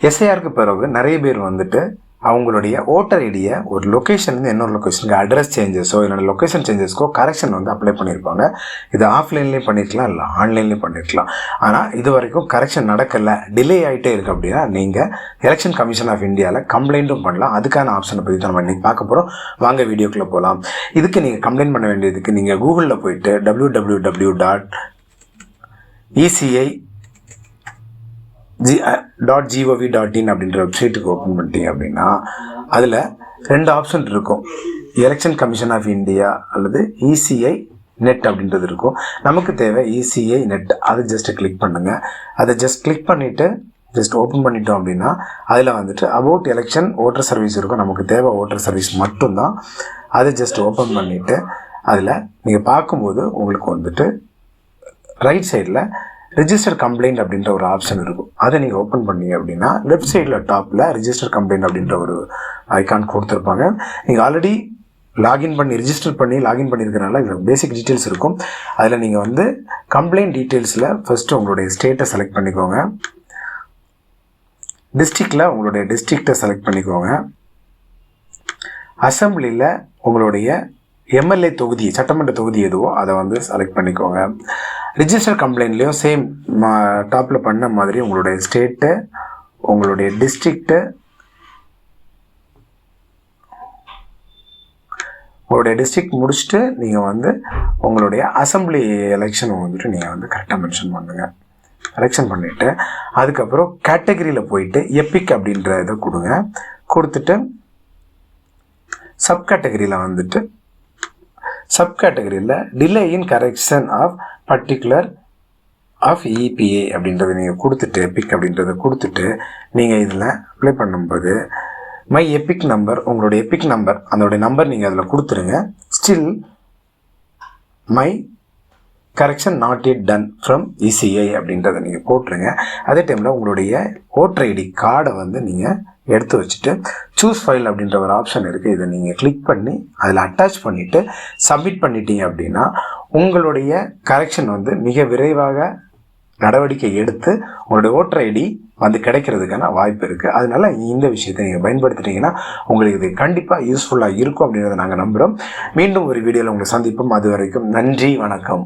எஸ்ஐஆருக்கு பிறகு நிறைய பேர் வந்துட்டு அவங்களுடைய ஓட்டர் ஐடியை ஒரு லொக்கேஷன்லேருந்து இன்னொரு லொக்கேஷனுக்கு அட்ரஸ் சேஞ்சஸோ இல்லைனா லொக்கேஷன் சேஞ்சஸ்க்கோ கரெக்ஷன் வந்து அப்ளை பண்ணியிருப்பாங்க. இது ஆஃப்லைன்லேயும் பண்ணியிருக்கலாம், இல்லை ஆன்லைன்லேயும் பண்ணியிருக்கலாம். ஆனால் இது வரைக்கும் கரெக்ஷன் நடக்கலை, டிலே ஆகிட்டே இருக்குது அப்படின்னா நீங்கள் எலெக்ஷன் கமிஷன் ஆஃப் இந்தியாவில் கம்ப்ளைண்ட்டும் பண்ணலாம். அதுக்கான ஆப்ஷனை பற்றி தான் நம்ம இன்றைக்கி பார்க்க போகிறோம். வாங்க வீடியோக்குள்ளே போகலாம். இதுக்கு நீங்கள் கம்ப்ளைண்ட் பண்ண வேண்டியதுக்கு நீங்கள் கூகுளில் போயிட்டு www.eci.gov.in அப்படின்ற வெப்சைட்டுக்கு ஓப்பன் பண்ணிட்டீங்க அப்படின்னா அதில் 2 ஆப்ஷன் இருக்கும். எலெக்ஷன் கமிஷன் ஆஃப் இந்தியா அல்லது இசிஐ நெட் அப்படின்றது இருக்கும். நமக்கு தேவை இசிஐ நெட். அதை ஜஸ்ட் கிளிக் பண்ணுங்கள். அதை ஜஸ்ட் கிளிக் பண்ணிவிட்டு ஜஸ்ட் ஓப்பன் பண்ணிட்டோம் அப்படின்னா அதில் வந்துட்டு அபவுட் எலெக்ஷன் ஓட்டர் சர்வீஸ் இருக்கும். நமக்கு தேவை ஓட்டர் சர்வீஸ் மட்டும்தான். அதை ஜஸ்ட் ஓப்பன் பண்ணிவிட்டு அதில் நீங்கள் பார்க்கும்போது உங்களுக்கு வந்துட்டு ரைட் சைடில் ரிஜிஸ்டர் கம்ப்ளைண்ட் அப்படின்ற ஒரு ஆப்ஷன் இருக்கும். அதை நீங்கள் ஓப்பன் பண்ணீங்க அப்படின்னா லெஃப்ட் சைடில் டாப்பில் ரிஜிஸ்டர் கம்ப்ளைண்ட் அப்படின்ற ஒரு ஐக்கான் கொடுத்துருப்பாங்க. நீங்கள் ஆல்ரெடி லாகின் பண்ணியிருக்கிறனால இதில் பேசிக் டீட்டெயில்ஸ் இருக்கும். அதில் நீங்கள் வந்து கம்ப்ளைண்ட் டீட்டெயில்ஸில் ஃபஸ்ட்டு உங்களுடைய ஸ்டேட்டை செலக்ட் பண்ணிக்கோங்க. டிஸ்ட்ரிக்டில் உங்களுடைய டிஸ்ட்ரிக்டை செலக்ட் பண்ணிக்கோங்க. அசம்பிளியில் உங்களுடைய எம்எல்ஏ தொகுதி, சட்டமன்ற தொகுதி எதுவோ அதை வந்து செலக்ட் பண்ணிக்கோங்க. ரிஜிஸ்டர் கம்ப்ளைண்ட்லேயும் சேம் டாப்பில் பண்ண மாதிரி உங்களுடைய ஸ்டேட்டு, உங்களுடைய டிஸ்ட்ரிக்ட்டு, உங்களுடைய டிஸ்ட்ரிக்ட் முடிச்சுட்டு நீங்கள் வந்து உங்களுடைய அசம்பிளி எலெக்ஷன் வந்துட்டு நீங்கள் வந்து கரெக்டாக மென்ஷன் பண்ணுங்கள். எலெக்ஷன் பண்ணிவிட்டு அதுக்கப்புறம் கேட்டகரியில் போயிட்டு எப்பிக் அப்படின்ற இதை கொடுங்க. கொடுத்துட்டு சப்கேட்டகரியில் வந்துட்டு சப்கேட்டகரியில் delay in correction of particular of EPA அப்படின்றத நீங்கள் கொடுத்துட்டு எப்பிக் அப்படின்றத கொடுத்துட்டு நீங்கள் இதில் அப்ளை பண்ணும்போது மை எப்பிக் நம்பர், உங்களுடைய எப்பிக் நம்பர் அதோடைய நம்பர் நீங்கள் அதில் கொடுத்துருங்க. Still my correction not yet ton from ECI அப்படின்றத நீங்கள் போட்டுருங்க. அதே டைமில் உங்களுடைய ஓட்டர் ஐடி கார்டை வந்து நீங்கள் எடுத்து வச்சுட்டு சூஸ் ஃபைல் அப்படின்ற ஒரு ஆப்ஷன் இருக்குது. இதை நீங்கள் கிளிக் பண்ணி அதில் அட்டாச் பண்ணிவிட்டு சப்மிட் பண்ணிட்டீங்க அப்படின்னா உங்களுடைய கரெக்ஷன் வந்து மிக விரைவாக நடவடிக்கை எடுத்து உங்களுடைய ஓட்டர் ஐடி வந்து கிடைக்கிறதுக்கான வாய்ப்பு இருக்குது. அதனால இந்த விஷயத்தை நீங்கள் பயன்படுத்திட்டீங்கன்னா உங்களுக்கு இது கண்டிப்பாக யூஸ்ஃபுல்லாக இருக்கும் அப்படின்றத நாங்கள் நம்புகிறோம். மீண்டும் ஒரு வீடியோவில் உங்களை சந்திப்போம். அது வரைக்கும் நன்றி, வணக்கம்.